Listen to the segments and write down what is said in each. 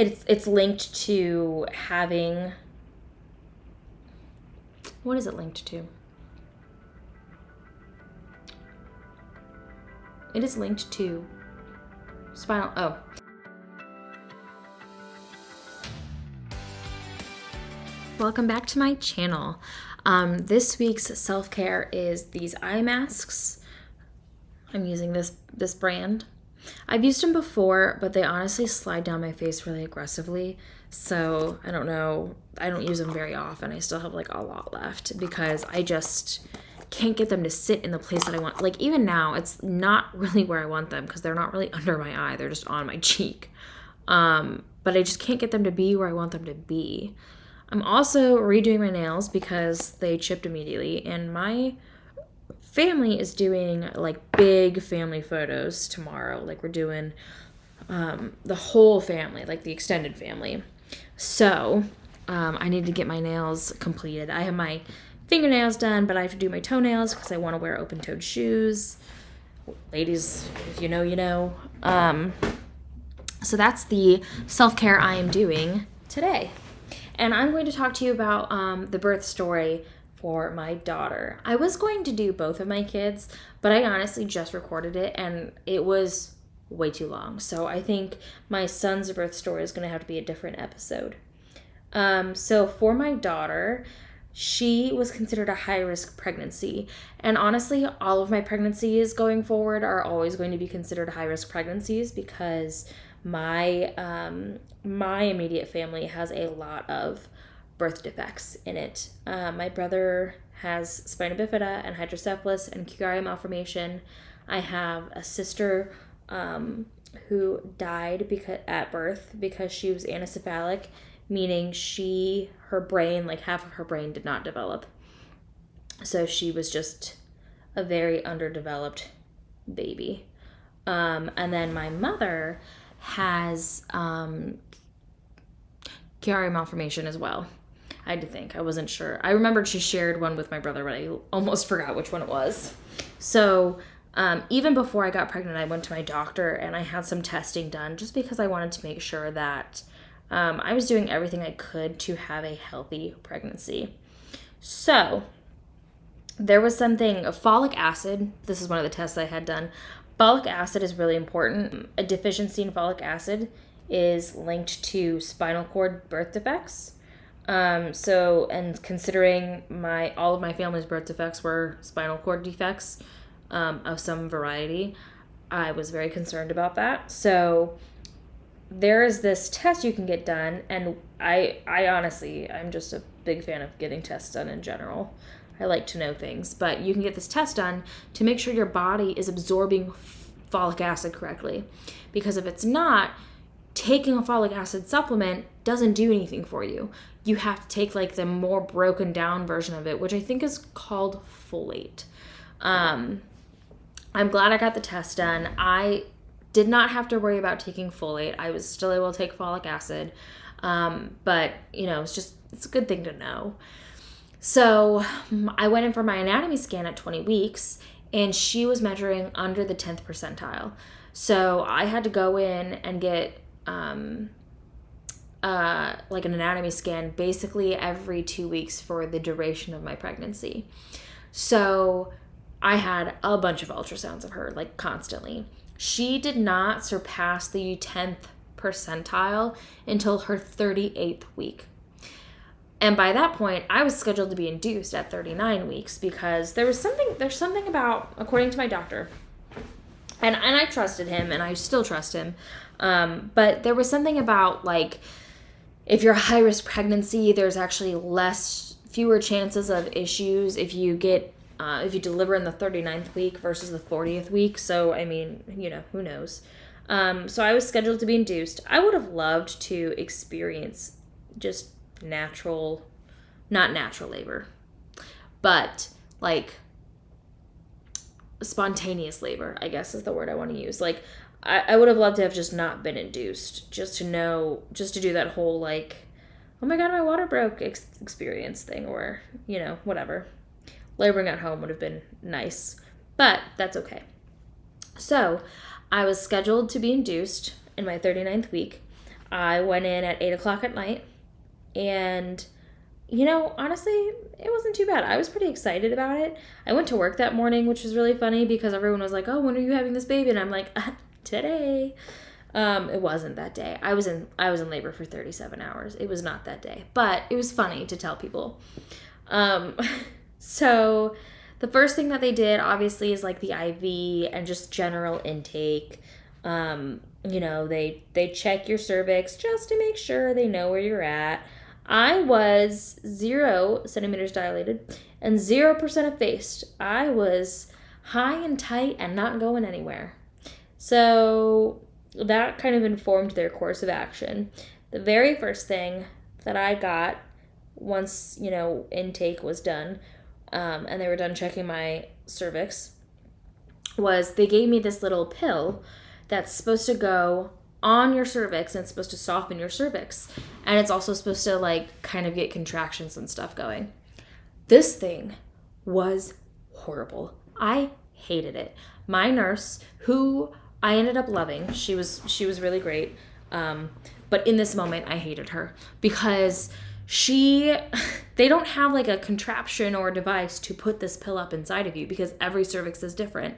it's linked to having, what is it linked to? It is linked to spinal, oh. Welcome back to my channel. This week's self-care is these eye masks. I'm using this brand. I've used them before, but they honestly slide down my face really aggressively. So I don't know. I don't use them very often. I still have like a lot left because I just can't get them to sit in the place that I want. Like even now, it's not really where I want them because they're not really under my eye. They're just on my cheek. But I just can't get them to be where I want them to be. I'm also redoing my nails because they chipped immediately, and my family is doing like big family photos tomorrow. Like we're doing the whole family, like the extended family. So I need to get my nails completed. I have my fingernails done, but I have to do my toenails because I want to wear open-toed shoes. Ladies, if you know, you know. So that's the self-care I am doing today. And I'm going to talk to you about the birth story for my daughter. I was going to do both of my kids, but I honestly just recorded it and it was way too long. So I think my son's birth story is going to have to be a different episode. So for my daughter, she was considered a high-risk pregnancy. And honestly, all of my pregnancies going forward are always going to be considered high-risk pregnancies because my immediate family has a lot of birth defects in it. My brother has spina bifida and hydrocephalus and Chiari malformation. I have a sister who died at birth because she was anencephalic, meaning her brain, like half of her brain did not develop. So she was just a very underdeveloped baby. And then my mother has Chiari malformation as well. I had to think. I wasn't sure. I remembered she shared one with my brother, but I almost forgot which one it was. So even before I got pregnant, I went to my doctor and I had some testing done just because I wanted to make sure that I was doing everything I could to have a healthy pregnancy. So there was folic acid. This is one of the tests I had done. Folic acid is really important. A deficiency in folic acid is linked to spinal cord birth defects. And considering all of my family's birth defects were spinal cord defects of some variety, I was very concerned about that. So there is this test you can get done, and I honestly, I'm just a big fan of getting tests done in general. I like to know things, but you can get this test done to make sure your body is absorbing folic acid correctly. Because if it's not, taking a folic acid supplement doesn't do anything for you. You have to take like the more broken down version of it, which I think is called folate. I'm glad I got the test done. I did not have to worry about taking folate. I was still able to take folic acid. But it's a good thing to know. So I went in for my anatomy scan at 20 weeks, and she was measuring under the 10th percentile. So I had to go in and get like an anatomy scan basically every 2 weeks for the duration of my pregnancy. So I had a bunch of ultrasounds of her, like constantly. She did not surpass the 10th percentile until her 38th week. And by that point, I was scheduled to be induced at 39 weeks because there's something about, according to my doctor, and I trusted him and I still trust him, but there was something about like, if you're a high-risk pregnancy, there's actually fewer chances of issues if you deliver in the 39th week versus the 40th week. So, I mean, who knows? So I was scheduled to be induced. I would have loved to experience just not natural labor, but like spontaneous labor, I guess is the word I want to use. Like, I would have loved to have just not been induced, just to do that whole like, oh my God, my water broke experience thing, or, whatever. Laboring at home would have been nice, but that's okay. So I was scheduled to be induced in my 39th week. I went in at 8 o'clock at night, and you know, honestly, it wasn't too bad. I was pretty excited about it. I went to work that morning, which was really funny because everyone was like, "Oh, when are you having this baby?" And I'm like, "Today." It wasn't that day. I was in labor for 37 hours. It was not that day, but it was funny to tell people. So the first thing that they did, obviously, is like the IV and just general intake. You know, they check your cervix just to make sure they know where you're at. I was 0 centimeters dilated and 0% effaced. I was high and tight and not going anywhere. So that kind of informed their course of action. The very first thing that I got once, you know, intake was done, and they were done checking my cervix, was they gave me this little pill that's supposed to go on your cervix, and it's supposed to soften your cervix, and it's also supposed to like kind of get contractions and stuff going. This thing was horrible. I hated it. My nurse, who I ended up loving, she was really great, but in this moment I hated her because they don't have like a contraption or a device to put this pill up inside of you because every cervix is different.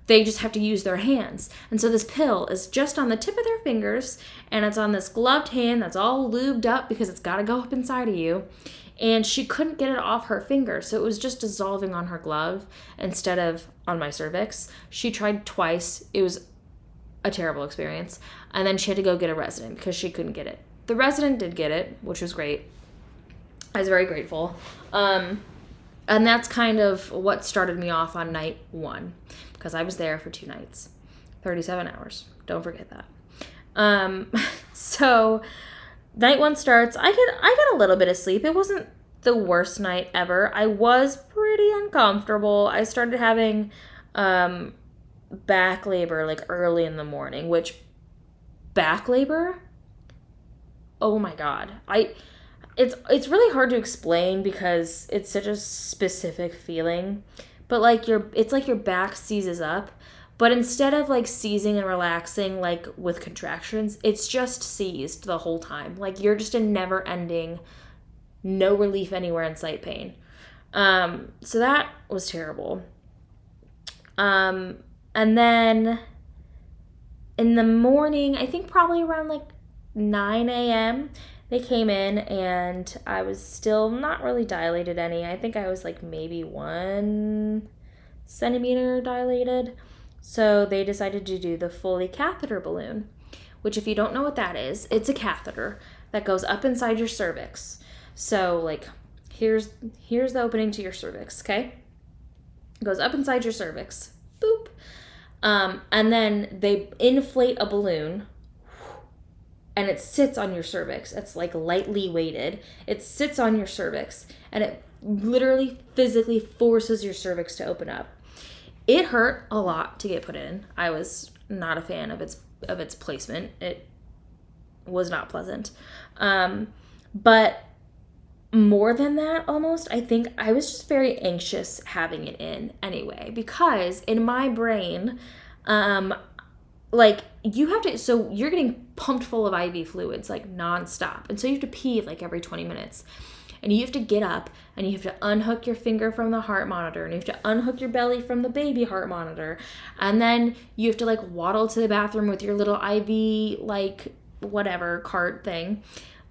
They just have to use their hands. And so this pill is just on the tip of their fingers, and it's on this gloved hand that's all lubed up because it's got to go up inside of you. And she couldn't get it off her finger, so it was just dissolving on her glove instead of on my cervix. She tried twice. It was a terrible experience. And then she had to go get a resident because she couldn't get it. The resident did get it, which was great. I was very grateful. And that's kind of what started me off on night 1. Because I was there for 2 nights, 37 hours. Don't forget that. So night 1 starts. I got a little bit of sleep. It wasn't the worst night ever. I was pretty uncomfortable. I started having back labor like early in the morning, which back labor, oh my God. It's really hard to explain because it's such a specific feeling. But like it's like your back seizes up, but instead of like seizing and relaxing like with contractions, it's just seized the whole time. Like you're just in never-ending, no relief anywhere in sight pain. So that was terrible. And then in the morning, I think probably around like 9 a.m., they came in and I was still not really dilated any. I think I was like maybe 1 centimeter dilated. So they decided to do the Foley catheter balloon, which if you don't know what that is, it's a catheter that goes up inside your cervix. So like here's the opening to your cervix, okay? It goes up inside your cervix. Boop. And then they inflate a balloon and it sits on your cervix. It's like lightly weighted. It sits on your cervix and it literally physically forces your cervix to open up. It hurt a lot to get put in. I was not a fan of its placement. It was not pleasant. But more than that, almost, I think I was just very anxious having it in anyway, because in my brain, like you have to, so you're getting pumped full of IV fluids like nonstop. And so you have to pee like every 20 minutes. And you have to get up and you have to unhook your finger from the heart monitor and you have to unhook your belly from the baby heart monitor. And then you have to like waddle to the bathroom with your little IV, like whatever cart thing.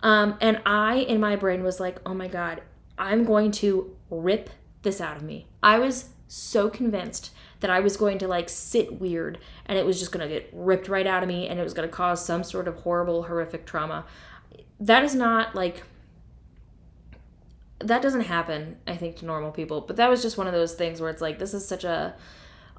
And I, in my brain, was like, oh my God, I'm going to rip this out of me. I was so convinced that I was going to like sit weird and it was just going to get ripped right out of me and it was going to cause some sort of horrible, horrific trauma. That is not like, that doesn't happen, I think, to normal people. But that was just one of those things where it's like, this is such a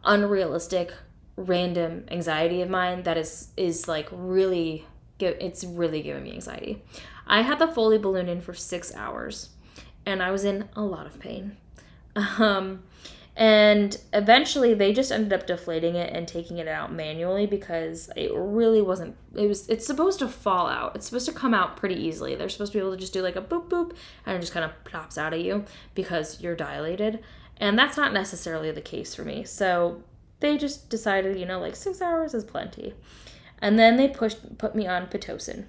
unrealistic, random anxiety of mine that is like really, it's really giving me anxiety. I had the Foley balloon in for 6 hours and I was in a lot of pain. And eventually they just ended up deflating it and taking it out manually because it really wasn't, it's supposed to fall out. It's supposed to come out pretty easily. They're supposed to be able to just do like a boop boop and it just kind of plops out at you because you're dilated. And that's not necessarily the case for me. So they just decided, like 6 hours is plenty. And then they put me on Pitocin.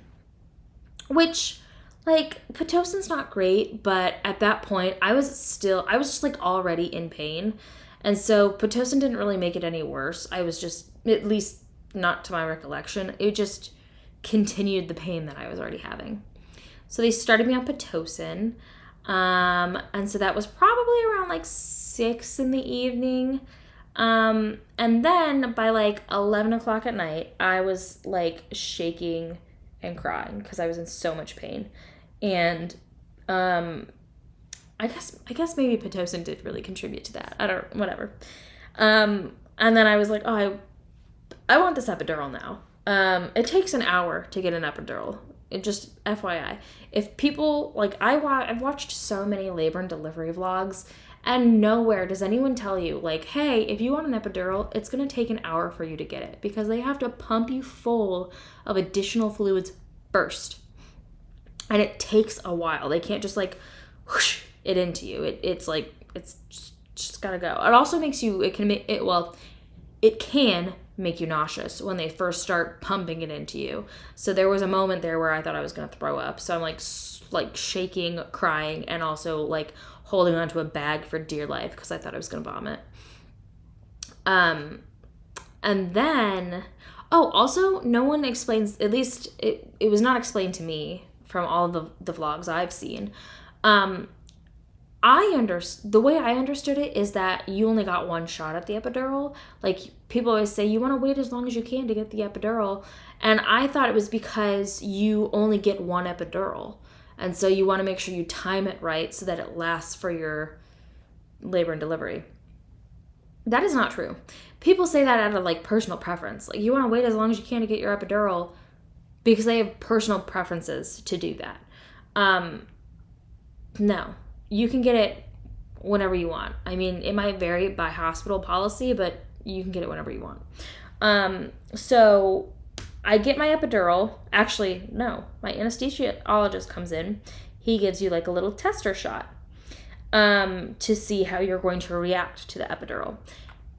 which, like, Pitocin's not great, but at that point, I was just, like, already in pain. And so Pitocin didn't really make it any worse. I was just, at least not to my recollection, it just continued the pain that I was already having. So they started me on Pitocin. And so that was probably around, like, 6 in the evening. And then by, like, 11 o'clock at night, I was, like, shaking and crying because I was in so much pain. And I guess maybe Pitocin did really contribute to that. Whatever. And then I was like, oh, I want this epidural now. It takes an hour to get an epidural. It just, FYI. If people, like, I've watched so many labor and delivery vlogs, and nowhere does anyone tell you, like, hey, if you want an epidural, it's going to take an hour for you to get it, because they have to pump you full of additional fluids first. And it takes a while. They can't just, like, whoosh it into you. It's like, it's just gotta go. It also makes you, it can make you nauseous when they first start pumping it into you. So there was a moment there where I thought I was gonna throw up. So I'm like shaking, crying, and also like holding onto a bag for dear life because I thought I was gonna vomit. And then, also no one explains, at least it was not explained to me from all the vlogs I've seen. The way I understood it is that you only got one shot at the epidural. Like, people always say you want to wait as long as you can to get the epidural. And I thought it was because you only get one epidural. And so you want to make sure you time it right so that it lasts for your labor and delivery. That is not true. People say that out of, like, personal preference. Like, you want to wait as long as you can to get your epidural because they have personal preferences to do that. No. You can get it whenever you want. I mean, it might vary by hospital policy, but you can get it whenever you want. So I get my epidural. Actually, no. My anesthesiologist comes in. He gives you, like, a little tester shot to see how you're going to react to the epidural.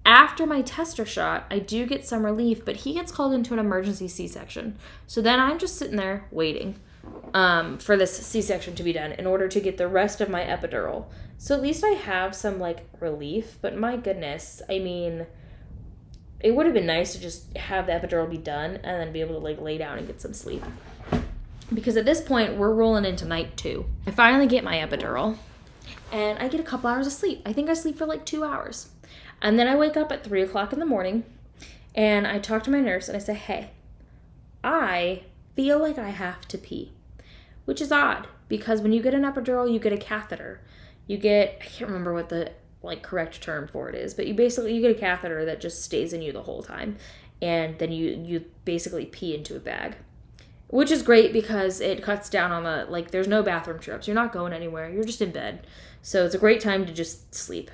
After my tester shot, I do get some relief, but he gets called into an emergency C-section. So then I'm just sitting there waiting for this C-section to be done in order to get the rest of my epidural. So at least I have some, like, relief, but my goodness, I mean, it would have been nice to just have the epidural be done and then be able to, like, lay down and get some sleep. Because at this point, we're rolling into night 2. I finally get my epidural, and I get a couple hours of sleep. I think I sleep for, like, 2 hours. And then I wake up at 3 o'clock in the morning, and I talk to my nurse, and I say, hey, I feel like I have to pee. Which is odd, because when you get an epidural, you get a catheter. I can't remember what the, like, correct term for it is, but you get a catheter that just stays in you the whole time. And then you basically pee into a bag. Which is great because it cuts down on the, like, there's no bathroom trips. You're not going anywhere. You're just in bed. So it's a great time to just sleep.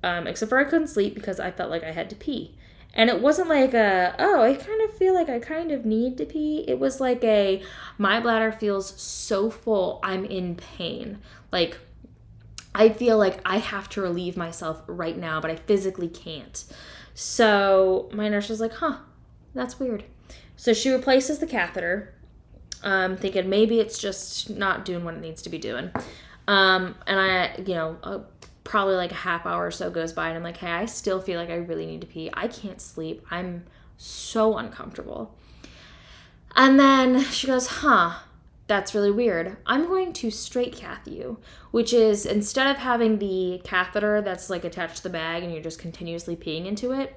Except for I couldn't sleep because I felt like I had to pee. And it wasn't like I kind of feel like I kind of need to pee. It was like my bladder feels so full, I'm in pain. Like, I feel like I have to relieve myself right now, but I physically can't. So my nurse was like, that's weird. So she replaces the catheter, thinking maybe it's just not doing what it needs to be doing. And I, probably like a half hour or so goes by, and I'm like, hey, I still feel like I really need to pee. I can't sleep. I'm so uncomfortable. And then she goes, that's really weird. I'm going to straight cath you, which is, instead of having the catheter that's, like, attached to the bag and you're just continuously peeing into it,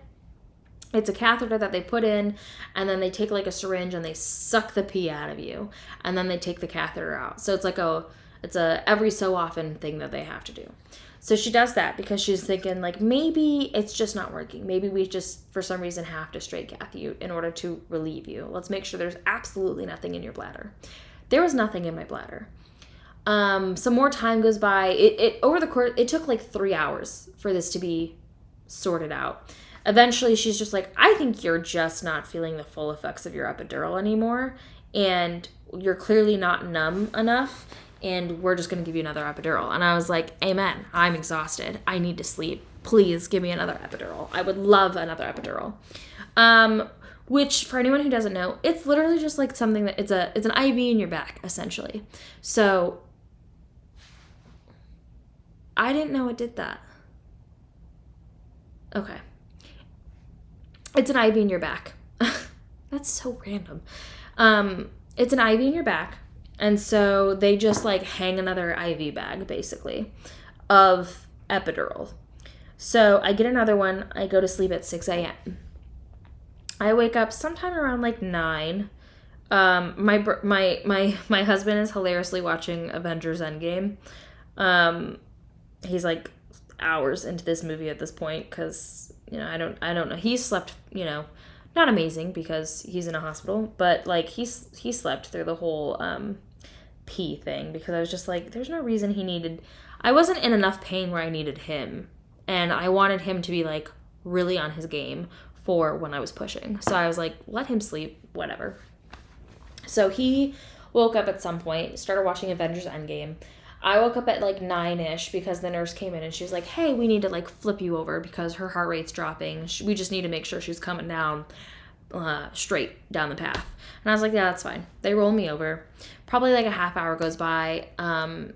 it's a catheter that they put in, and then they take, like, a syringe and they suck the pee out of you, and then they take the catheter out. So it's like it's a every so often thing that they have to do. So she does that because she's thinking, like, maybe it's just not working. Maybe we just, for some reason, have to straight cath you in order to relieve you. Let's make sure there's absolutely nothing in your bladder. There was nothing in my bladder. Some more time goes by. Over the course, it took like 3 hours for this to be sorted out. Eventually, she's just like, I think you're just not feeling the full effects of your epidural anymore, and you're clearly not numb enough, and we're just going to give you another epidural. And I was like, amen. I'm exhausted. I need to sleep. Please give me another epidural. I would love another epidural. which for anyone who doesn't know, it's literally just like something that it's an IV in your back, essentially. So I didn't know it did that. Okay. It's an IV in your back. That's so random. It's an IV in your back. And so they just like hang another IV bag, basically, of epidural. So I get another one. I go to sleep at 6 a.m. I wake up sometime around like 9. My husband is hilariously watching Avengers Endgame. He's like hours into this movie at this point because, you know, I don't know. He slept, you know, not amazing because he's in a hospital, but like he slept through the whole pee thing because I was just like, there's no reason I wasn't in enough pain where I needed him, and I wanted him to be like really on his game for when I was pushing. So I was like, let him sleep, whatever. So he woke up at some point, started watching Avengers Endgame. I woke up at like 9-ish because the nurse came in and she was like, hey, we need to like flip you over because her heart rate's dropping. We just need to make sure she's coming down straight down the path. And I was like, yeah, that's fine. They roll me over. Probably like a half hour goes by.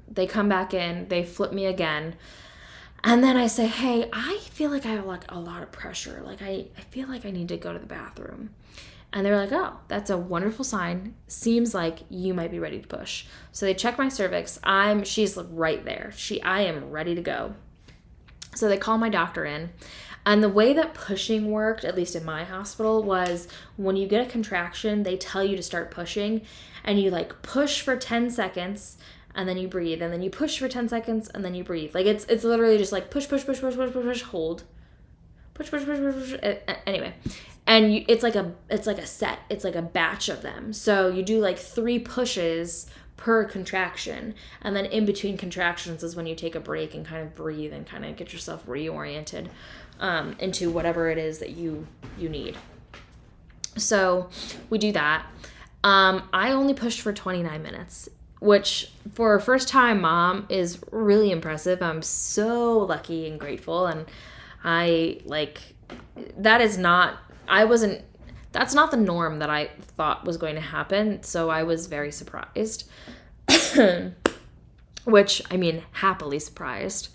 They come back in. They flip me again. And then I say, hey, I feel like I have like a lot of pressure. Like I feel like I need to go to the bathroom. And they're like, oh, that's a wonderful sign. Seems like you might be ready to push. So they check my cervix. She's right there. I am ready to go. So they call my doctor in. And the way that pushing worked, at least in my hospital, was when you get a contraction, they tell you to start pushing. And you like push for 10 seconds. And then you breathe, and then you push for 10 seconds, and then you breathe. Like, it's literally just like push, hold. Push. Anyway. And it's like a set. It's like a batch of them. So you do like 3 pushes per contraction. And then in between contractions is when you take a break and kind of breathe and kind of get yourself reoriented into whatever it is that you need. So we do that. I only pushed for 29 minutes. Which for a first time mom is really impressive. I'm so lucky and grateful. And that's not the norm that I thought was going to happen. So I was very surprised, which I mean, happily surprised.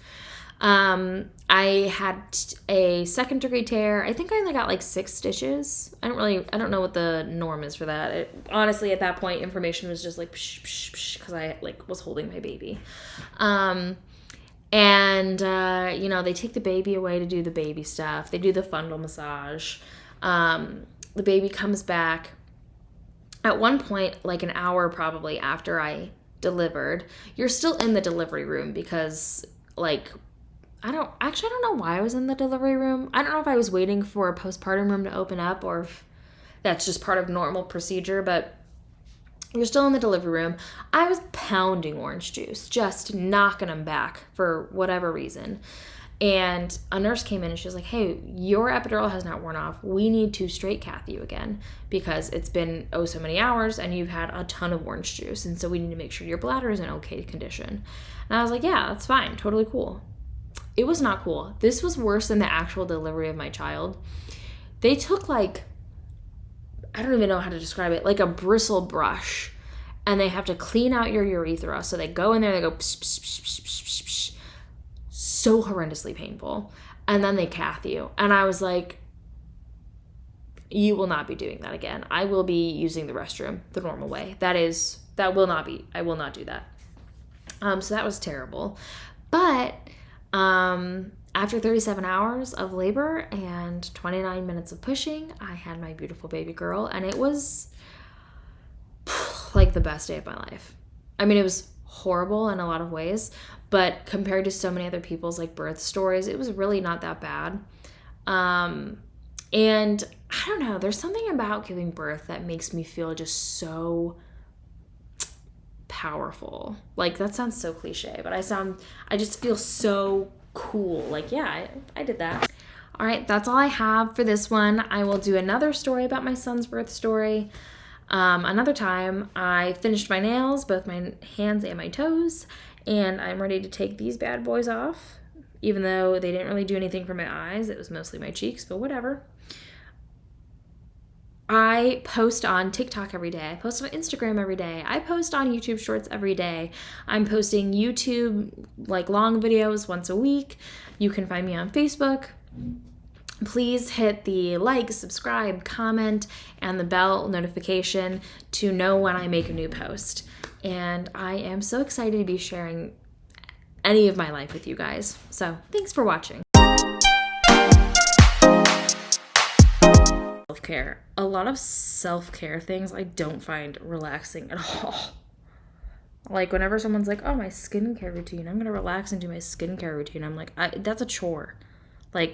I had a 2nd-degree tear. I think I only got like 6 stitches. I don't know what the norm is for that. Honestly, at that point, information was just like, because I like was holding my baby. You know, they take the baby away to do the baby stuff. They do the fundal massage. The baby comes back. At one point, like an hour probably after I delivered, you're still in the delivery room because like, I don't know why I was in the delivery room. I don't know if I was waiting for a postpartum room to open up or if that's just part of normal procedure, but you're still in the delivery room. I was pounding orange juice, just knocking them back for whatever reason. And a nurse came in and she was like, hey, your epidural has not worn off. We need to straight cath you again because it's been so many hours and you've had a ton of orange juice. And so we need to make sure your bladder is in okay condition. And I was like, yeah, that's fine. Totally cool. It was not cool. This was worse than the actual delivery of my child. They took like, I don't even know how to describe it, like a bristle brush, and they have to clean out your urethra. So they go in there, they go psh, psh, psh, psh, psh, psh, psh. So horrendously painful. And then they cath you. And I was like, you will not be doing that again. I will be using the restroom the normal way. I will not do that. So that was terrible. But after 37 hours of labor and 29 minutes of pushing, I had my beautiful baby girl, and it was like the best day of my life. I mean, it was horrible in a lot of ways, but compared to so many other people's like birth stories, it was really not that bad. And I don't know, there's something about giving birth that makes me feel just so powerful. Like, that sounds so cliche, but I just feel so cool. Like, yeah, I did that. All right, that's all I have for this one. I will do another story about my son's birth story another time. I finished my nails, both my hands and my toes, and I'm ready to take these bad boys off, even though they didn't really do anything for my eyes. It was mostly my cheeks, but whatever. I post on TikTok every day. I post on Instagram every day. I post on YouTube Shorts every day. I'm posting YouTube like long videos once a week. You can find me on Facebook. Please hit the like, subscribe, comment, and the bell notification to know when I make a new post. And I am so excited to be sharing any of my life with you guys. So thanks for watching. Self-care. A lot of self-care things I don't find relaxing at all. Like whenever someone's like, oh, my skincare routine, I'm going to relax and do my skincare routine. I'm like, that's a chore. Like,